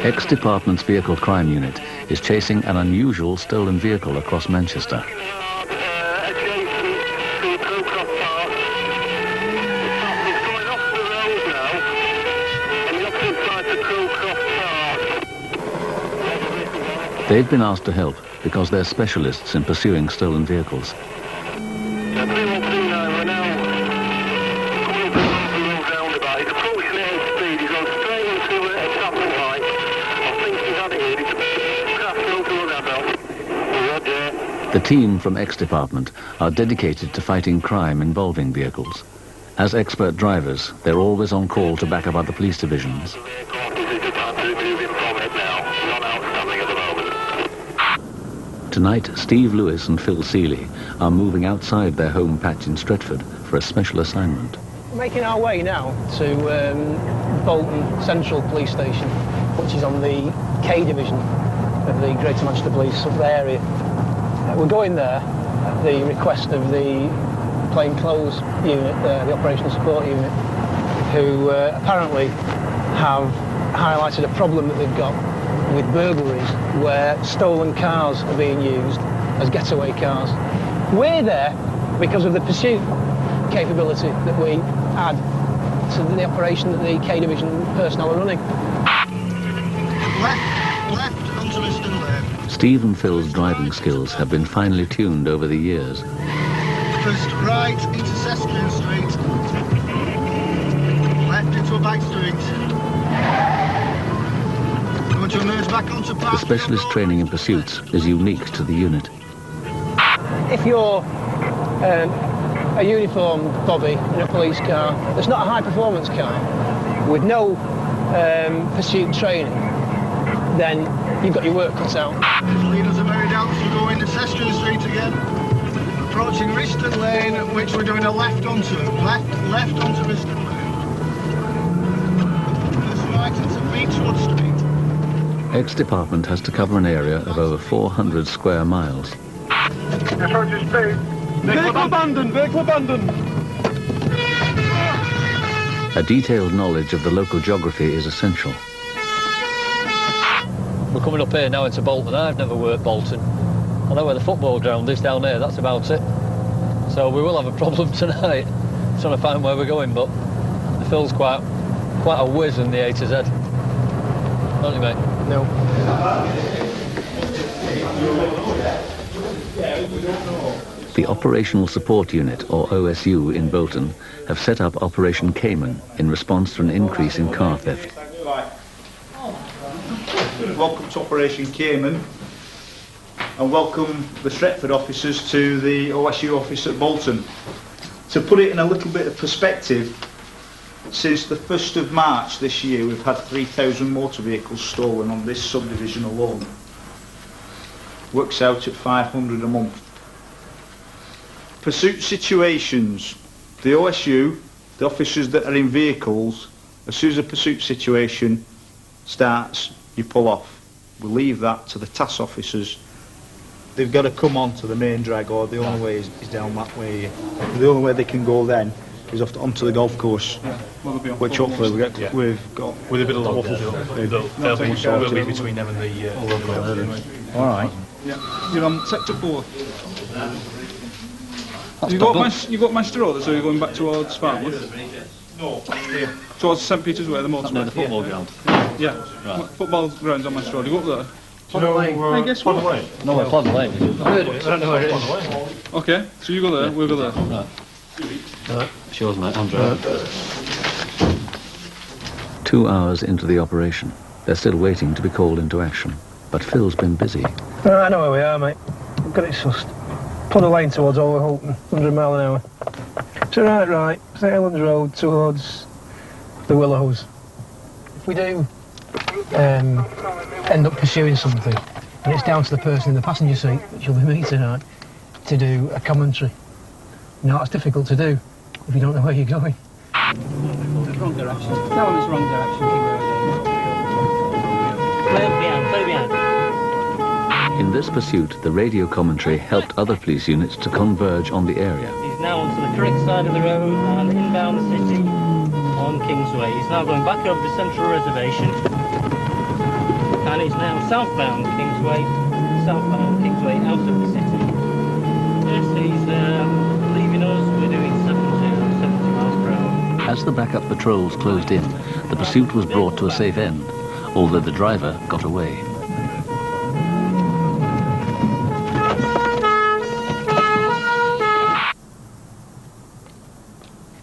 Ex-Department's Vehicle Crime Unit is chasing an unusual stolen vehicle across Manchester. They've been asked to help because they're specialists in pursuing stolen vehicles. The team from Ex-Department are dedicated to fighting crime involving vehicles. As expert drivers, they're always on call to back up other police divisions. Tonight, Steve Lewis and Phil Seeley are moving outside their home patch in Stretford for a special assignment. Making our way now to Bolton Central Police Station, which is on the K Division of the Greater Manchester Police area. We're going there at the request of the plainclothes unit, the operational support unit, who apparently have highlighted a problem that they've got with burglaries where stolen cars are being used as getaway cars. We're there because of the pursuit capability that we add to the operation that the K Division personnel are running. Left onto Liston Lane. Steve and Phil's driving skills have been finely tuned over the years. First right into Seskin Street. Left into a back street. Going to emerge back onto Park. The specialist training in pursuits is unique to the unit. If you're a uniformed bobby in a police car that's not a high-performance car with no pursuit training, then you've got your work cut out. Leaders are married out to go into Seskin Street again. Approaching Riston Lane, which we're doing a left onto. Left onto Riston Lane. First right into Beechwood Street. Ex-Department has to cover an area of over 400 square miles. Yes, Roger, speed. Vehicle abandoned! Vehicle abandoned! A detailed knowledge of the local geography is essential. We're coming up here now into Bolton. I've never worked Bolton. I know where the football ground is down there, that's about it. So we will have a problem tonight, trying to find where we're going, but Phil's quite a whiz in the A to Z. Don't you, mate? No. The Operational Support Unit, or OSU, in Bolton have set up Operation Cayman in response to an increase in car theft. Welcome to Operation Cayman, and welcome the Stretford officers to the OSU office at Bolton. To put it in a little bit of perspective, since the 1st of March this year we've had 3,000 motor vehicles stolen on this subdivision alone. Works out at 500 a month. Pursuit situations. The OSU, the officers that are in vehicles, as soon as a pursuit situation starts, you pull off. We leave that to the task officers. They've got to come on to the main drag, or the only way is down that way. The only way they can go then is onto the golf course, which hopefully we've got with a bit of luck. They'll be between them and the local. All right. Yeah, you're on sector 4. You got Manchester Road, so you're going back towards Farnworth? No, here. Towards St Peter's Way, the motorway. No, the football ground. Yeah, right. Football grounds on Manchester Road. You go up there. Hey, guess what? No, we're Plod Lane. I don't know where it is. Okay, so you go there, we'll go there. Right. Shows, mate, Andrew. 2 hours into the operation, they're still waiting to be called into action. But Phil's been busy. I know where we are, mate. I've got it sussed. Plod Lane towards Overholton, 100 mile an hour. So right, St Helens Road towards the Willows. If we do end up pursuing something, and it's down to the person in the passenger seat, which will be me tonight, to do a commentary. Now that's difficult to do if you don't know where you're going. Wrong direction. Tell them it's wrong direction. Play behind. In this pursuit, the radio commentary helped other police units to converge on the area. He's now onto the correct side of the road and inbound the city on Kingsway. He's now going back over the central reservation. and is now southbound Kingsway out of the city. Yes, he's leaving us. We're doing 70 miles per hour. As the backup patrols closed in, the pursuit was brought to a safe end, although the driver got away.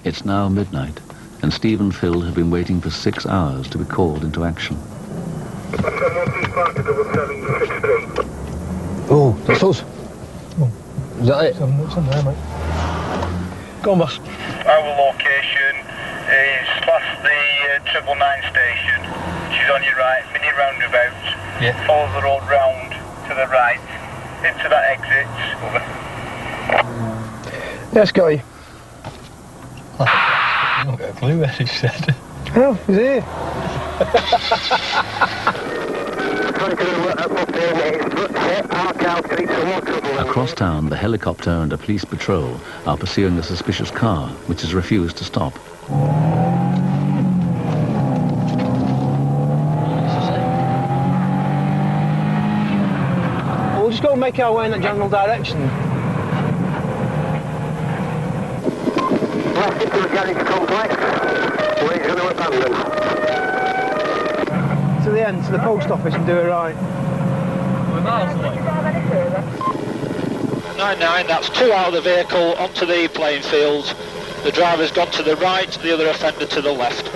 It's now midnight, and Steve and Phil have been waiting for 6 hours to be called into action. Oh, that's us. Is that it? It's on there, mate. Go on, boss. Our location is past the 999 station. She's on your right, mini roundabout. Yeah. Follow the road round to the right, into that exit. Over. Yes, got you. I've not got a clue where he said. Oh, he's here. Across town, the helicopter and a police patrol are pursuing a suspicious car, which has refused to stop. We'll just go and make our way in that general direction. Left into the garage complex. We're going to abandon. To the end, to the post office and do it right. We're miles away. 99, that's 2 out of the vehicle onto the playing field. The driver's gone to the right, the other offender to the left.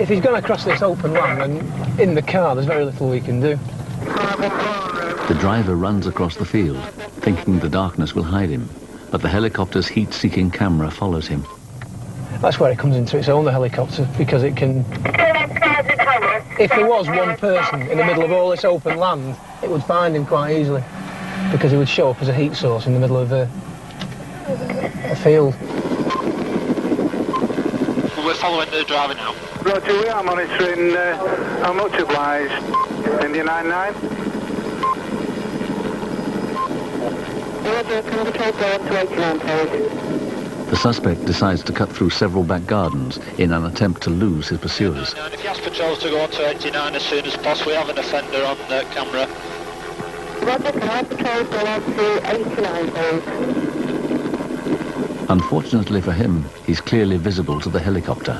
If he's going to cross this open land, then in the car, there's very little we can do. The driver runs across the field, thinking the darkness will hide him, but the helicopter's heat-seeking camera follows him. That's where it comes into its own, the helicopter, because it can... If there was one person in the middle of all this open land, it would find him quite easily, because he would show up as a heat source in the middle of a field. We're following the driver now. Roger, we are monitoring how much obliged. India 99. The suspect decides to cut through several back gardens in an attempt to lose his pursuers. And if you ask patrols to go on to 89 as soon as possible, we have an offender on the camera. Roger, can I patrols go on to 89, please? Unfortunately for him, he's clearly visible to the helicopter.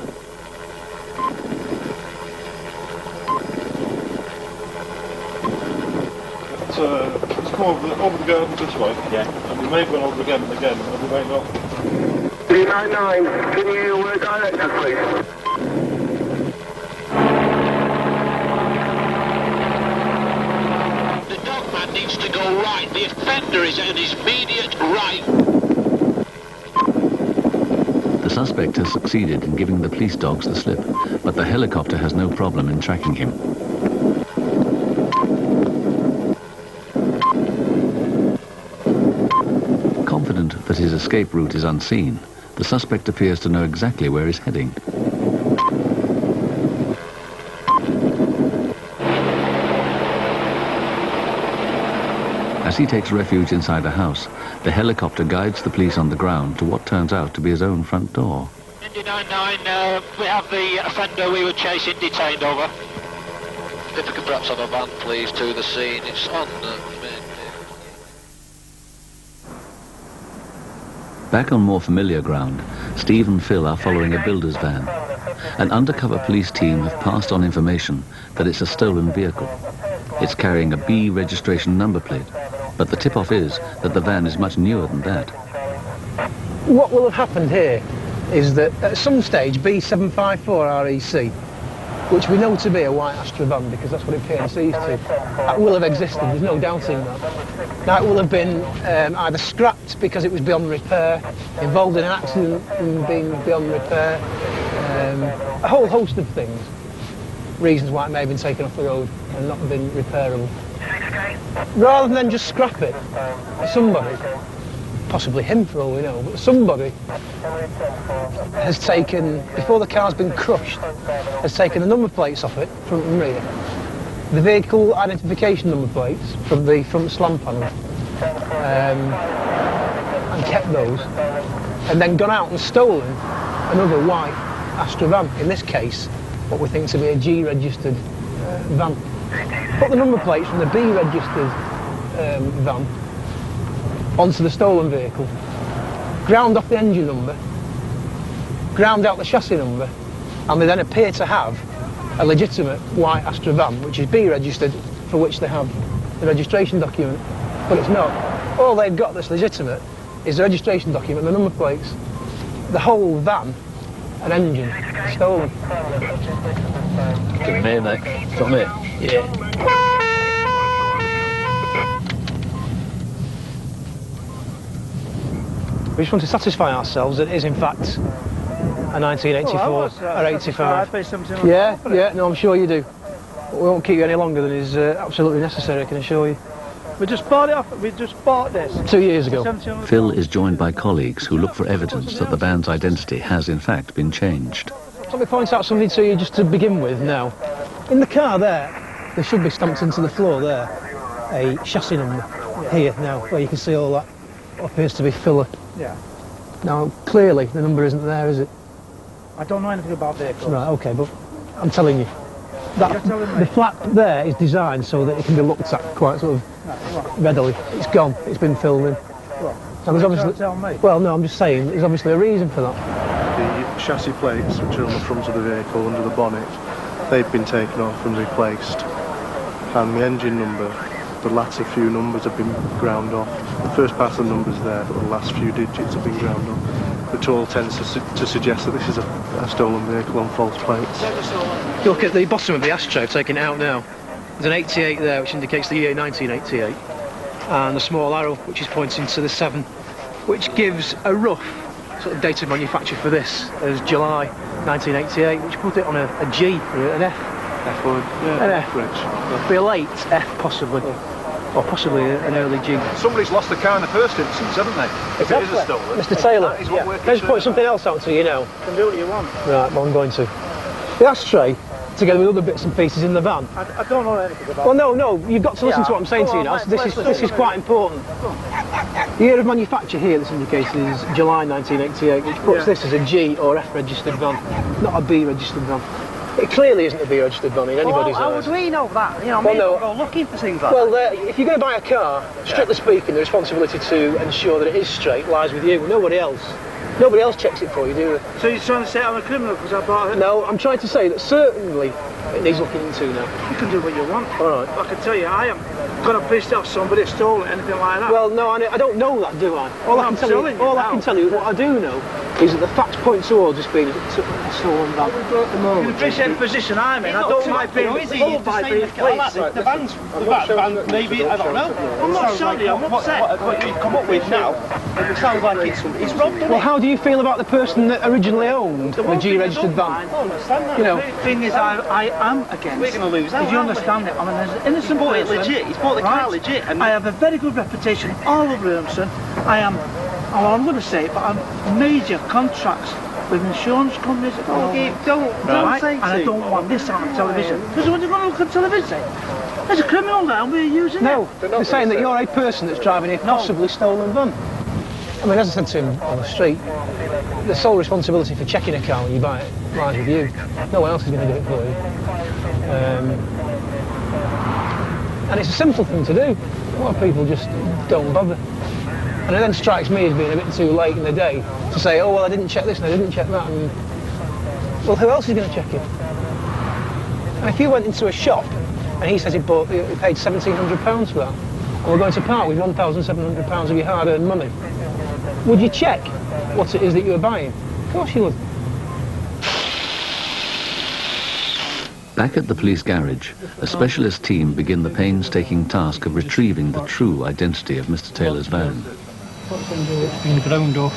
Let's come over the garden this way. Yeah. And we may have gone over again and again, and we may not. 399, can you direct us, please? The dogman needs to go right. The offender is at his immediate right. The suspect has succeeded in giving the police dogs the slip, but the helicopter has no problem in tracking him. Confident that his escape route is unseen, the suspect appears to know exactly where he's heading. As he takes refuge inside a house, the helicopter guides the police on the ground to what turns out to be his own front door. India 99, we have the offender we were chasing detained, over. If we could perhaps have a van, please, to the scene. It's on the main. Back on more familiar ground, Steve and Phil are following a builder's van. An undercover police team have passed on information that it's a stolen vehicle. It's carrying a B registration number plate, but the tip-off is that the van is much newer than that. What will have happened here is that at some stage B754REC, which we know to be a white Astra van because that's what it PNCs to, that will have existed, there's no doubting that. Now it will have been either scrapped because it was beyond repair, involved in an accident and being beyond repair, a whole host of things, reasons why it may have been taken off the road and not been repairable. Rather than just scrap it, somebody, possibly him for all we know, but somebody has taken, before the car's been crushed, has taken the number plates off it, front and rear, the vehicle identification number plates from the front slam panel, and kept those, and then gone out and stolen another white Astra van, in this case what we think to be a G-registered van. Put the number plates from the B-registered van onto the stolen vehicle, ground off the engine number, ground out the chassis number, and they then appear to have a legitimate white Astra van, which is B-registered, for which they have the registration document. But it's not. All they've got that's legitimate is the registration document, the number plates. The whole van and engine stolen. Give me, mate. Got me? Yeah. We just want to satisfy ourselves that it is in fact a 1984 or 85. Yeah, no, I'm sure you do. But we won't keep you any longer than is absolutely necessary, I can assure you. We just bought it off. We just bought this 2 years ago. Phil is joined by colleagues who look for evidence that the van's identity has in fact been changed. Let me point out something to you just to begin with now. In the car there should be stamped into the floor there a chassis number here now, where you can see all that what appears to be filler. Yeah. Now, clearly the number isn't there, is it? I don't know anything about vehicles. Right, okay, but I'm telling you. That, the flap there is designed so that it can be looked at quite sort of readily. It's gone, it's been filled in. So there's obviously, tell me. well, no, I'm just saying, there's obviously a reason for that. The chassis plates, which are on the front of the vehicle under the bonnet, they've been taken off and replaced. And the engine number, the latter few numbers have been ground off. The first part of the number's there, but the last few digits have been ground off, which all tends to suggest that this is a stolen vehicle on false plates. If you look at the bottom of the ashtray, I've taken it out now. There's an 88 there, which indicates the year 1988, and a small arrow, which is pointing to the 7, which gives a rough sort of date of manufacture for this as July 1988, which put it on a G, an F. F1, yeah, an F. Rich. Be a late F, possibly. Or possibly an early G. Somebody's lost the car in the first instance, haven't they? If it is a stolen. Mr. Taylor, that is what we're let's point something else out to you now. You can do what you want. Right, well, I'm going to. The ashtray, together with other bits and pieces in the van. I don't know anything about Well, no, you've got to listen to what I'm saying to you now. This is quite important. The year of manufacture here, this indicates, is July 1988, which puts this as a G or F registered van, not a B registered van. It clearly isn't a B registered van in anybody's eyes. How would we know that? You know, people go looking for things like that. Well, if you're going to buy a car, strictly speaking, the responsibility to ensure that it is straight lies with you, nobody else. Nobody else checks it for you, do they? So you're trying to say I'm a criminal because I bought it? No, I'm trying to say that certainly it needs looking into now. You can do what you want. All right. I can tell you, I am going to piss off somebody stole it, anything like that. Well, no, I don't know that, do I? All I can tell you, what I do know, is that the facts point towards this being a stolen van. You can appreciate the position I'm in. I don't like being told by being police. The van, maybe, I don't know. I'm not sorry, I'm upset. What you've come up with now, it sounds like it's robbed. Well, how do you feel about the person that originally owned the G-registered van? I don't understand that. You know, the thing is, I am against. We're going to lose out. Did you understand it? I'm an innocent person. Legit. He's bought the car legit. And I have a very good reputation all over Urmson. I am, well, I'm going to say it, but I'm major contracts with insurance companies. Don't say and I don't want this on television. Because when you're going to look at television, there's a criminal there and we're using it. No, they're saying that you're a person that's driving a possibly stolen van. I mean, as I said to him on the street, the sole responsibility for checking a car when you buy it lies with you. No one else is going to do it for you. And it's a simple thing to do. A lot of people just don't bother. And it then strikes me as being a bit too late in the day to say, oh, well, I didn't check this and I didn't check that. And, well, who else is going to check it? And if you went into a shop and he says he paid £1,700 for that, and we're going to part with £1,700 of your hard-earned money, would you check what it is that you were buying? Of course you would. Back at the police garage, a specialist team begin the painstaking task of retrieving the true identity of Mr. Taylor's van. It's been ground off.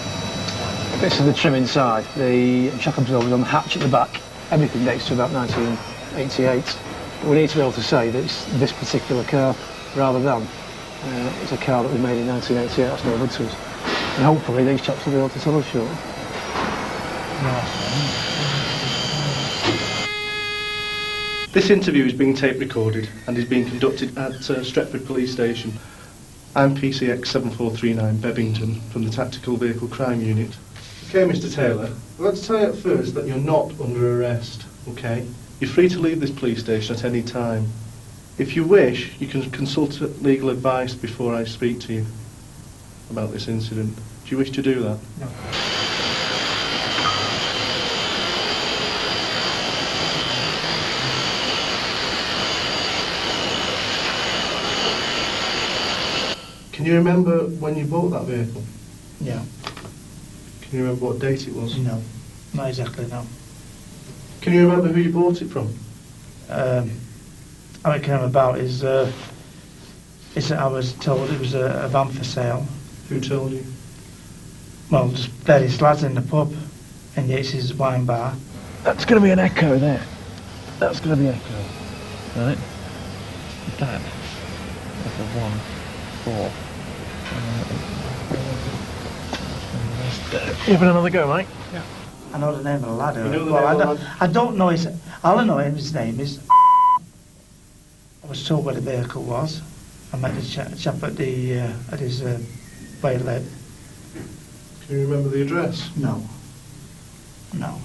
This is the trim inside. The shock absorbers on the hatch at the back. Everything dates to about 1988. We need to be able to say that it's this particular car rather than it's a car that was made in 1988. That's no good to us. And hopefully these chaps will be able to tell us shortly. This interview is being tape recorded and is being conducted at Stretford Police Station. I'm PCX 7439 Bebington from the Tactical Vehicle Crime Unit. Okay, Mr. Taylor, I'd like to tell you at first that you're not under arrest, okay? You're free to leave this police station at any time. If you wish, you can consult legal advice before I speak to you about this incident. Do you wish to do that? No. Can you remember when you bought that vehicle? Yeah. Can you remember what date it was? No, not exactly, no. Can you remember who you bought it from? All I can remember about is that I was told it was a van for sale. Who told you? Well, just various lads in the pub in Yates's wine bar. That's going to be an echo there. That's going to be echo. Right. That. That's a 1, 4. You having another go, mate? Yeah. I know the name of the lad. You know the well, name of the lad? I don't know his... All I know his name is... I was told where the vehicle was. I met the chap at the at his where he lived. Can you remember the address? No. No.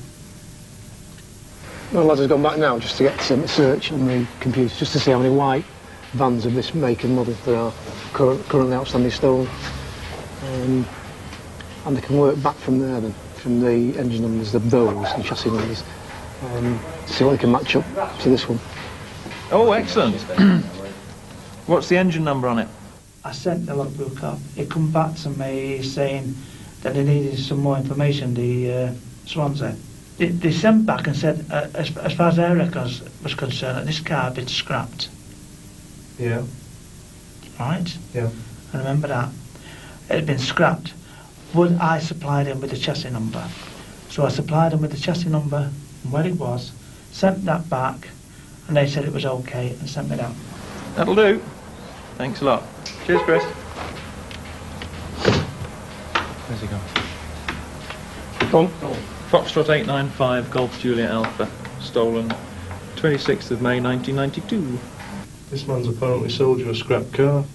Well, lads have gone back now just to get a search on the computer, just to see how many white vans of this make and model there are currently outstanding stolen. And they can work back from there then, from the engine numbers, those and chassis numbers, see what they can match up to this one. Oh, excellent. What's the engine number on it? I sent the logbook up. It come back to me saying that they needed some more information, the Swansea. They sent back and said, as far as their records was concerned, that this car had been scrapped. Yeah. Right? Yeah. I remember that. It had been scrapped. Would I supply them with the chassis number? So I supplied them with the chassis number and where it was, sent that back, and they said it was okay and sent me that. That'll do. Thanks a lot. Cheers, Chris. Where's he gone? Go on. Foxtrot 895 Golf Juliet Alpha. Stolen 26th of May 1992. This man's apparently sold you a scrap car.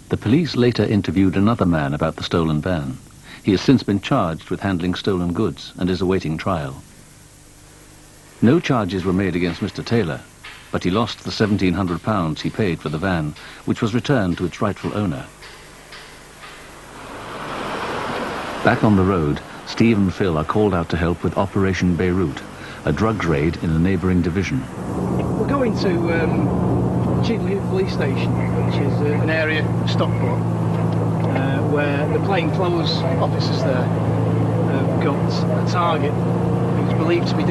The police later interviewed another man about the stolen van. He has since been charged with handling stolen goods and is awaiting trial. No charges were made against Mr. Taylor, but he lost the £1,700 he paid for the van, which was returned to its rightful owner. Back on the road, Steve and Phil are called out to help with Operation Beirut, a drugs raid in a neighbouring division. We're going to Chidley Police Station, which is an area of Stockport, where the plainclothes officers there have got a target who's believed to be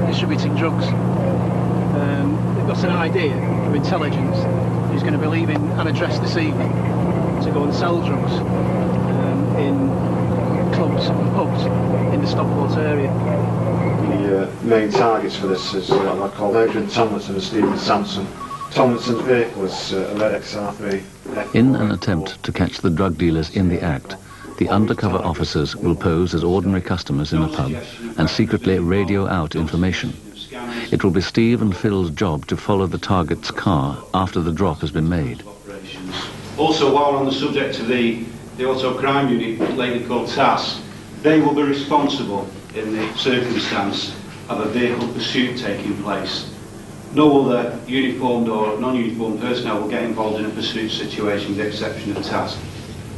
distributing drugs. They've got an idea of intelligence who's going to be leaving an address this evening to go and sell drugs in clubs and pubs in the Stockport area. The main targets for this is what I call Adrian Tomlinson and Stephen Sampson. Tomlinson's vehicle was a red XR3. In an attempt to catch the drug dealers in the act, the undercover officers will pose as ordinary customers in a pub and secretly radio out information. It will be Steve and Phil's job to follow the target's car after the drop has been made. Also, while we're on the subject of the auto crime unit, lately called TAS, they will be responsible in the circumstance of a vehicle pursuit taking place. No other uniformed or non-uniformed personnel will get involved in a pursuit situation with the exception of TAS.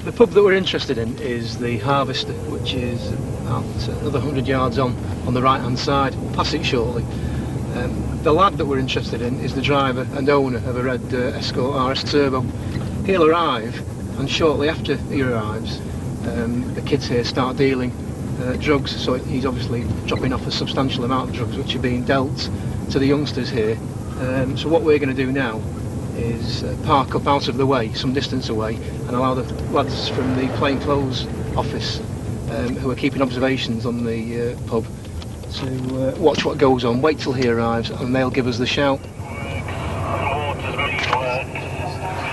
The pub that we're interested in is the Harvester, which is about another 100 yards on the right-hand side. We'll pass it shortly. The lad that we're interested in is the driver and owner of a red Escort RS Turbo. He'll arrive, and shortly after he arrives, the kids here start dealing drugs, so he's obviously dropping off a substantial amount of drugs which are being dealt to the youngsters here. So what we're going to do now is park up out of the way, some distance away, and allow the lads from the plainclothes office who are keeping observations on the pub to watch what goes on, wait till he arrives, and they'll give us the shout.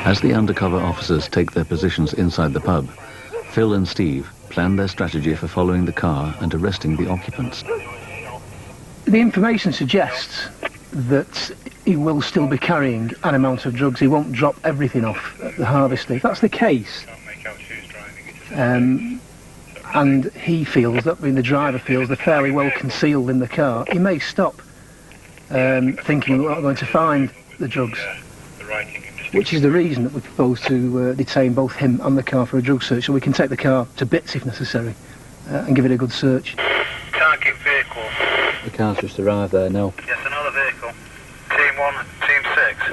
As the undercover officers take their positions inside the pub, Phil and Steve plan their strategy for following the car and arresting the occupants. The information suggests that he will still be carrying an amount of drugs. He won't drop everything off at the Harvester. If that's the case, and he feels that, the driver feels, they're fairly well concealed in the car, he may stop, thinking we're not going to find the drugs. Which is the reason that we propose to detain both him and the car for a drug search, so we can take the car to bits if necessary, and give it a good search. Target vehicle. The car's just arrived there now. Yes, another vehicle. Team 1, Team 6.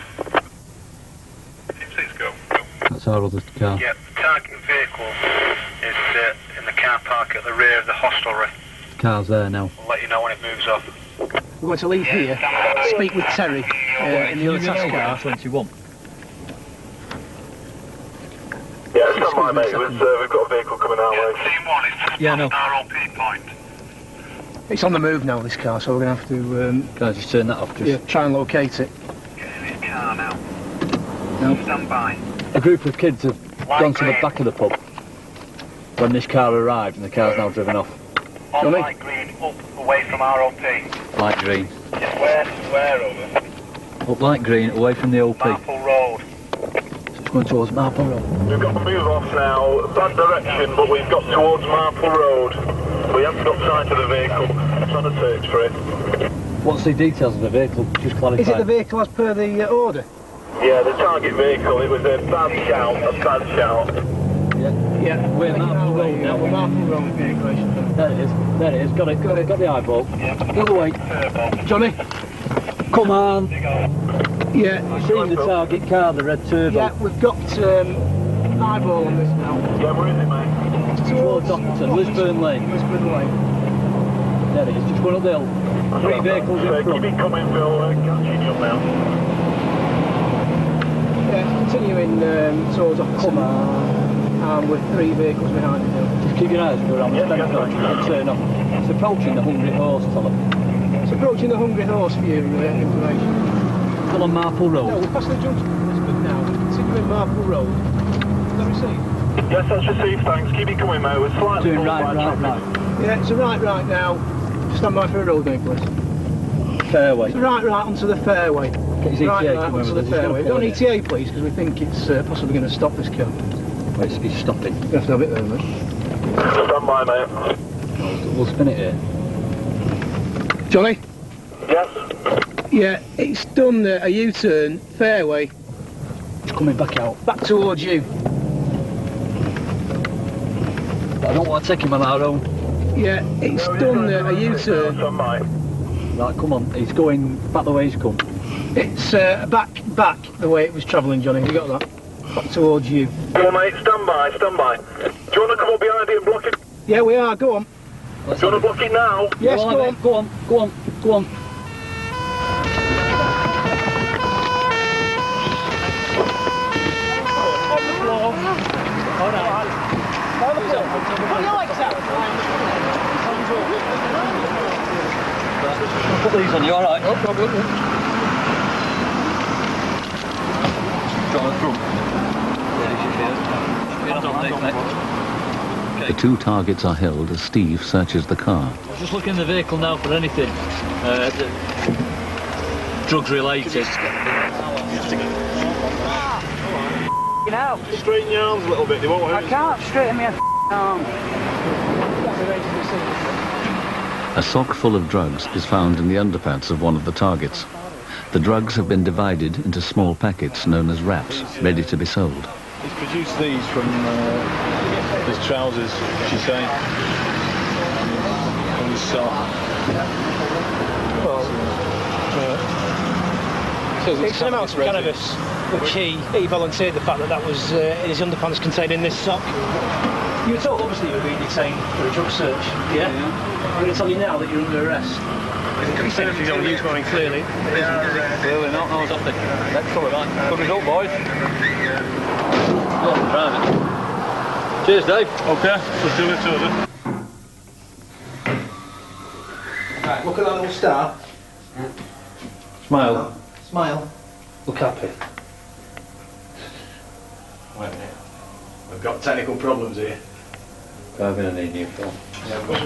Team 6, go. That's our other car. Yep, target vehicle is in the car park at the rear of the hostelry. Car's there now. We'll let you know when it moves off. We're going to leave here, speak with Terry in the other task car. 21. Yeah, stand by, mate. We've got a vehicle coming our way. Team 1 is just yeah, no. RLP point. It's on the move now, this car, so we're going to have to... Can I just turn that off? Just... Yeah, try and locate it. Get in his car now. No. Stand by. A group of kids have gone to the back of the pub when this car arrived, and the car's now driven off. On light green, up, away from RLP. Light green. Yeah, where over? Up light green, away from the OP. Marple Road. So it's going towards Marple Road. We've got to move off now. Bad direction, but we've got towards Marple Road. We haven't got sight of the vehicle. I'm trying to search for it. What's the details of the vehicle? Just clarify. Is it the vehicle as per the order? Yeah, the target vehicle. It was a bad shout, Yeah, we're Marple Road now. We're Marple Road vehicle. There it is. There it is. Got it. Got the eyeball. The other way. Johnny? Come on. Yeah. You've seen the target car, the red turbo. Yeah, we've got eyeball on this now. Yeah, where is it, mate? Towards Dockerton, Lisburn Lane. Lisburn Lane. There it is, just going up the hill. 3 vehicles in front. Keep it coming, Phil. Catching you up now. Yeah, continuing towards Dockerton. Come on. With 3 vehicles behind you. Just keep your eyes around the fence line, you can turn off. It's approaching the Hungry Horse, tell them. It's approaching the Hungry Horse for your information. Still on Marple Road? No, we're past the junction of Lisbon now. Continuing Marple Road. Is that received? Yes, that's received, thanks. Keep it coming, mate. We're slightly doing right. Yeah, it's a right now. Stand by for a road name, please. Fairway. It's a right onto the fairway. Get his ETA right onto the fairway. Don't ETA, please, because we think it's possibly going to stop this car. Wait, it's stopping. You have to have it there, mate. Stand by, mate. We'll spin it here. Johnny? Yes? Yeah, it's done a U-turn, fairway. It's coming back out. Back towards you. I don't want to take him on our own. Yeah, it's done a U-turn. Right, come on, he's going back the way he's come. It's back the way it was travelling, Johnny. You got that? Back towards you. Come on, mate, stand by. Do you want to come up behind it and block it? Yeah, we are, go on. Do you want to block it now? Yes, go on. On the floor. Alright. Put your legs out. Put these on you, alright? No problem. Got the front. The 2 targets are held as Steve searches the car. Just looking in the vehicle now for anything drugs related. Straighten your arms a little bit, they won't hurt. I can't straighten my arms. A sock full of drugs is found in the underpants of one of the targets. The drugs have been divided into small packets known as wraps, ready to be sold. He's produced these from his trousers, she's saying. On his sock. It's an amount of cannabis, which he volunteered the fact that was in his underpants containing this sock. You were told, obviously, you were being detained for a drug search. Yeah? I'm going to tell you now that you're under arrest. He said if you don't use mine clearly. Clearly not, no, something. Let's call it right. Good result, boys. Oh, driving. Cheers, Dave. Okay, we'll do it over. Right, look at that little star. Smile. Smile. Look happy. Wait a minute. We've got technical problems here. I'm going to need new film. Yeah, of course.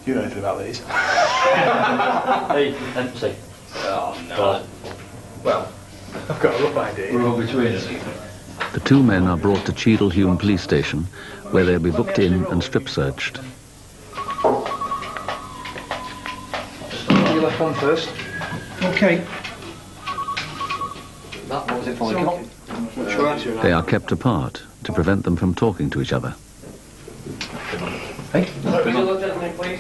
Do you know anything about these? Hey, empty. Oh, no. Well, I've got a rough idea. We're all between us. The two men are brought to Cheadle Hulme police station, where they'll be booked in and strip searched. You left one first. Okay. That was it for the They are kept apart to prevent them from talking to each other. Hey? Gentlemen, please.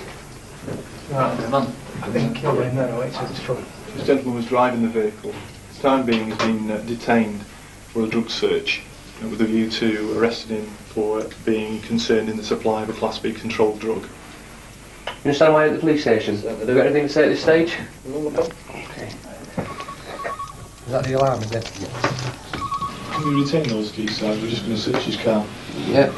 Right, man. I think you're in there, wait till it's front. This gentleman was driving the vehicle. For the time being, he's been detained for a drug search with a view to arresting him for being concerned in the supply of a Class B controlled drug. You understand why you're at the police station? Have you got anything to say at this stage? Okay. Is that the alarm, is it? Can we retain those keys, sir? We're just going to search his car. Yep.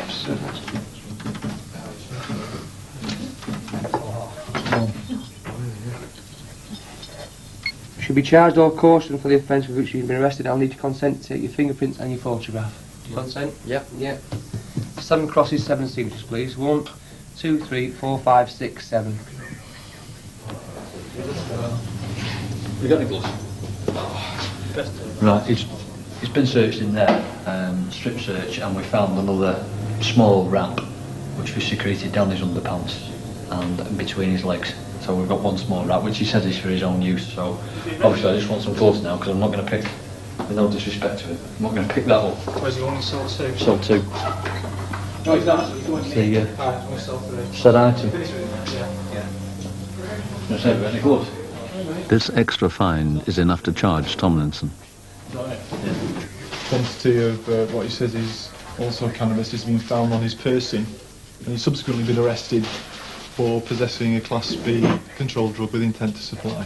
Should be charged or cautioned for the offence with which you've been arrested. I'll need your consent to take your fingerprints and your photograph. Do you consent? Yep. Yep. 7 crosses, 7 signatures, please. 1, 2, 3, 4, 5, 6, 7. You got any gloves? Right, it's been searched in there, strip search, and we found another small wrap which was secreted down his underpants and between his legs. So we've got one small wrap which he says is for his own use. So obviously I just want some gloves now because I'm not going to pick, with no disrespect to it, I'm not going to pick that up. Where's he going? Sold 2? Sold 2. No, he's not. The said item. You say any gloves? This extra fine is enough to charge Tomlinson. Quantity of what he says is also cannabis has been found on his person, and he's subsequently been arrested for possessing a Class B controlled drug with intent to supply.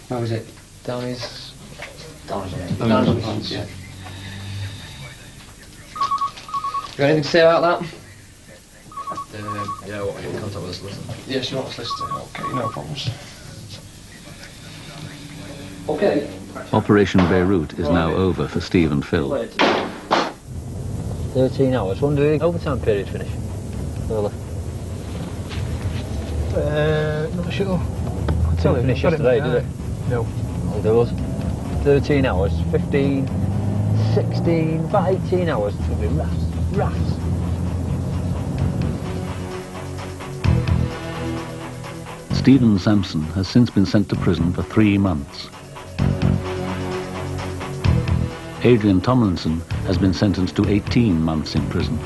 Where was it? Down his pants, yeah. You got anything to say about that? Yeah, what, are you in contact with us, listen? Yes, you want us listening? Okay, no problems. Okay. Operation Beirut is now over for Steve and Phil. 13 hours. When do the overtime period finish? Early. Not sure. Didn't finish yesterday, did it? No. Oh, there was. 13 hours, 15, 16, about 18 hours. It's going to be rafts. Stephen Sampson has since been sent to prison for 3 months. Adrian Tomlinson has been sentenced to 18 months in prison.